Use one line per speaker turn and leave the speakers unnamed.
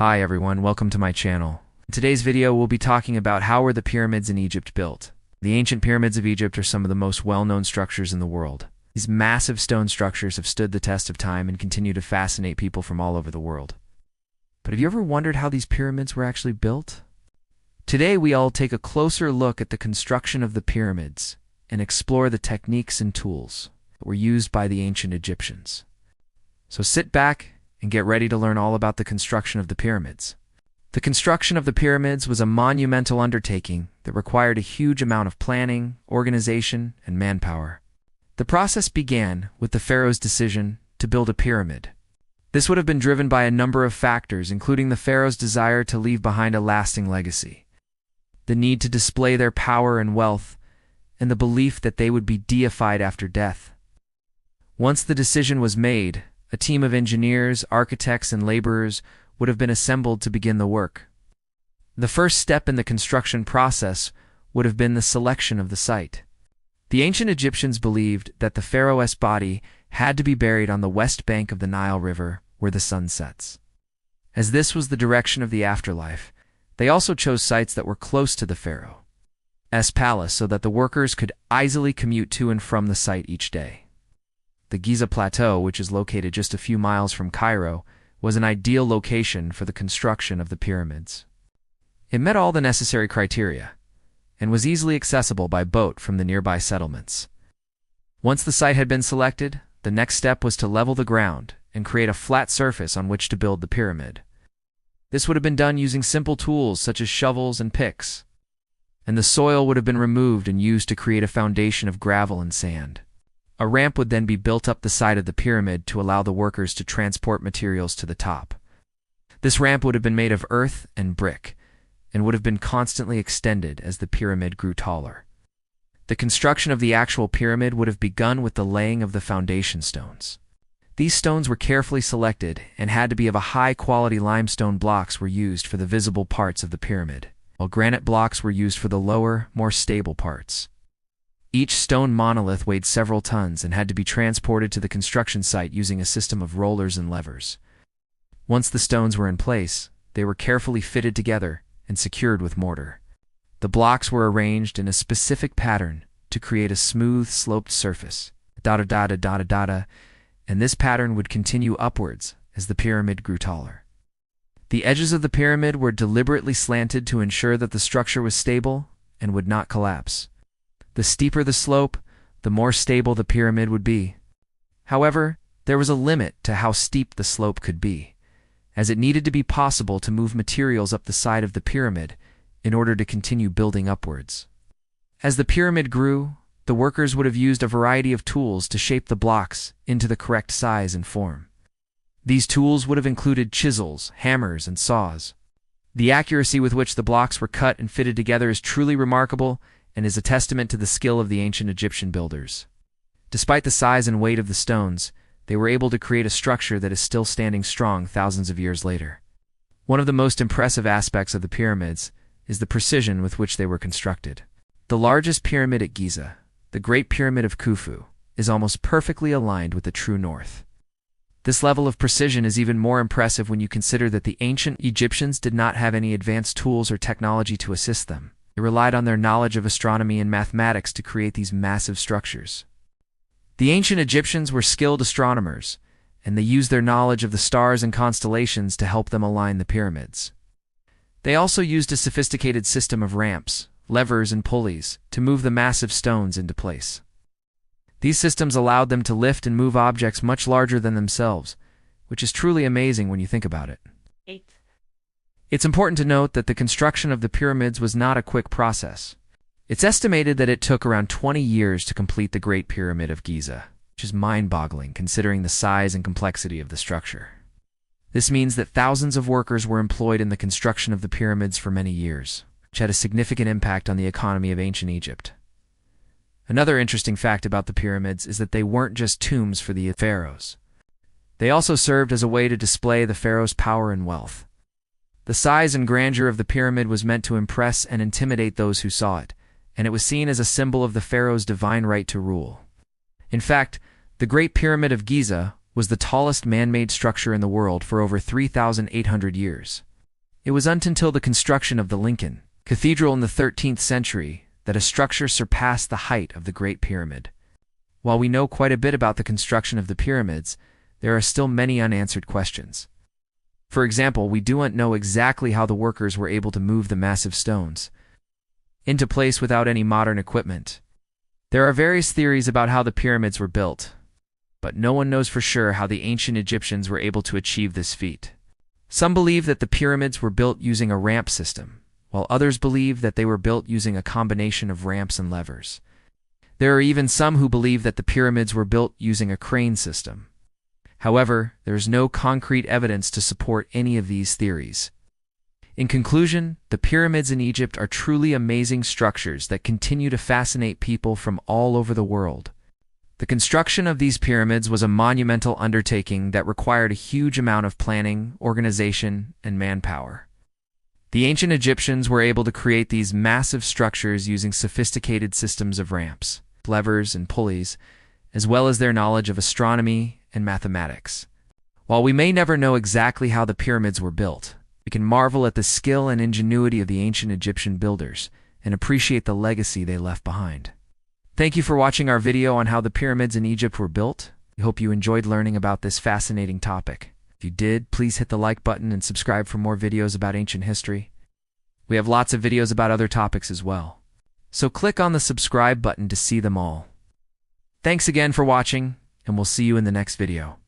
Hi everyone, welcome to my channel. In today's video, we'll be talking about how were the pyramids in Egypt built. The ancient pyramids of Egypt are some of the most well-known structures in the world. These massive stone structures have stood the test of time and continue to fascinate people from all over the world. But have you ever wondered how these pyramids were actually built? Today, we all take a closer look at the construction of the pyramids and explore the techniques and tools that were used by the ancient Egyptians. So sit back and get ready to learn all about the construction of the pyramids. The construction of the pyramids was a monumental undertaking that required a huge amount of planning, organization, and manpower. The process began with the pharaoh's decision to build a pyramid. This would have been driven by a number of factors, including the pharaoh's desire to leave behind a lasting legacy, the need to display their power and wealth, and the belief that they would be deified after death. Once the decision was made, a team of engineers, architects, and laborers would have been assembled to begin the work. The first step in the construction process would have been the selection of the site. The ancient Egyptians believed that the pharaoh's body had to be buried on the west bank of the Nile River, where the sun sets. As this was the direction of the afterlife, they also chose sites that were close to the pharaoh's palace so that the workers could easily commute to and from the site each day. The Giza Plateau, which is located just a few miles from Cairo, was an ideal location for the construction of the pyramids. It met all the necessary criteria and was easily accessible by boat from the nearby settlements. Once the site had been selected, the next step was to level the ground and create a flat surface on which to build the pyramid. This would have been done using simple tools such as shovels and picks, and the soil would have been removed and used to create a foundation of gravel and sand. A ramp would then be built up the side of the pyramid to allow the workers to transport materials to the top. This ramp would have been made of earth and brick, and would have been constantly extended as the pyramid grew taller. The construction of the actual pyramid would have begun with the laying of the foundation stones. These stones were carefully selected and had to be of a high-quality limestone. Blocks were used for the visible parts of the pyramid, while granite blocks were used for the lower, more stable parts. Each stone monolith weighed several tons and had to be transported to the construction site using a system of rollers and levers. Once the stones were in place, they were carefully fitted together and secured with mortar. The blocks were arranged in a specific pattern to create a smooth, sloped surface, and this pattern would continue upwards as the pyramid grew taller. The edges of the pyramid were deliberately slanted to ensure that the structure was stable and would not collapse. The steeper the slope, the more stable the pyramid would be. However, there was a limit to how steep the slope could be, as it needed to be possible to move materials up the side of the pyramid in order to continue building upwards. As the pyramid grew, the workers would have used a variety of tools to shape the blocks into the correct size and form. These tools would have included chisels, hammers, and saws. The accuracy with which the blocks were cut and fitted together is truly remarkable and is a testament to the skill of the ancient Egyptian builders. Despite the size and weight of the stones, they were able to create a structure that is still standing strong thousands of years later. One of the most impressive aspects of the pyramids is the precision with which they were constructed. The largest pyramid at Giza, the Great Pyramid of Khufu, is almost perfectly aligned with the true north. This level of precision is even more impressive when you consider that the ancient Egyptians did not have any advanced tools or technology to assist them. They relied on their knowledge of astronomy and mathematics to create these massive structures. The ancient Egyptians were skilled astronomers, and they used their knowledge of the stars and constellations to help them align the pyramids. They also used a sophisticated system of ramps, levers, and pulleys to move the massive stones into place. These systems allowed them to lift and move objects much larger than themselves, which is truly amazing when you think about it. It's important to note that the construction of the pyramids was not a quick process. It's estimated that it took around 20 years to complete the Great Pyramid of Giza, which is mind-boggling considering the size and complexity of the structure. This means that thousands of workers were employed in the construction of the pyramids for many years, which had a significant impact on the economy of ancient Egypt. Another interesting fact about the pyramids is that they weren't just tombs for the pharaohs. They also served as a way to display the pharaoh's power and wealth. The size and grandeur of the pyramid was meant to impress and intimidate those who saw it, and it was seen as a symbol of the pharaoh's divine right to rule. In fact, the Great Pyramid of Giza was the tallest man-made structure in the world for over 3,800 years. It was until the construction of the Lincoln Cathedral in the 13th century that a structure surpassed the height of the Great Pyramid. While we know quite a bit about the construction of the pyramids, there are still many unanswered questions. For example, we do not know exactly how the workers were able to move the massive stones into place without any modern equipment. There are various theories about how the pyramids were built, but no one knows for sure how the ancient Egyptians were able to achieve this feat. Some believe that the pyramids were built using a ramp system, while others believe that they were built using a combination of ramps and levers. There are even some who believe that the pyramids were built using a crane system. However, there is no concrete evidence to support any of these theories. In conclusion, the pyramids in Egypt are truly amazing structures that continue to fascinate people from all over the world. The construction of these pyramids was a monumental undertaking that required a huge amount of planning, organization, and manpower. The ancient Egyptians were able to create these massive structures using sophisticated systems of ramps, levers, and pulleys, as well as their knowledge of astronomy and mathematics. While we may never know exactly how the pyramids were built, we can marvel at the skill and ingenuity of the ancient Egyptian builders and appreciate the legacy they left behind. Thank you for watching our video on how the pyramids in Egypt were built. We hope you enjoyed learning about this fascinating topic. If you did, please hit the like button and subscribe for more videos about ancient history. We have lots of videos about other topics as well, so click on the subscribe button to see them all. Thanks again for watching, and we'll see you in the next video.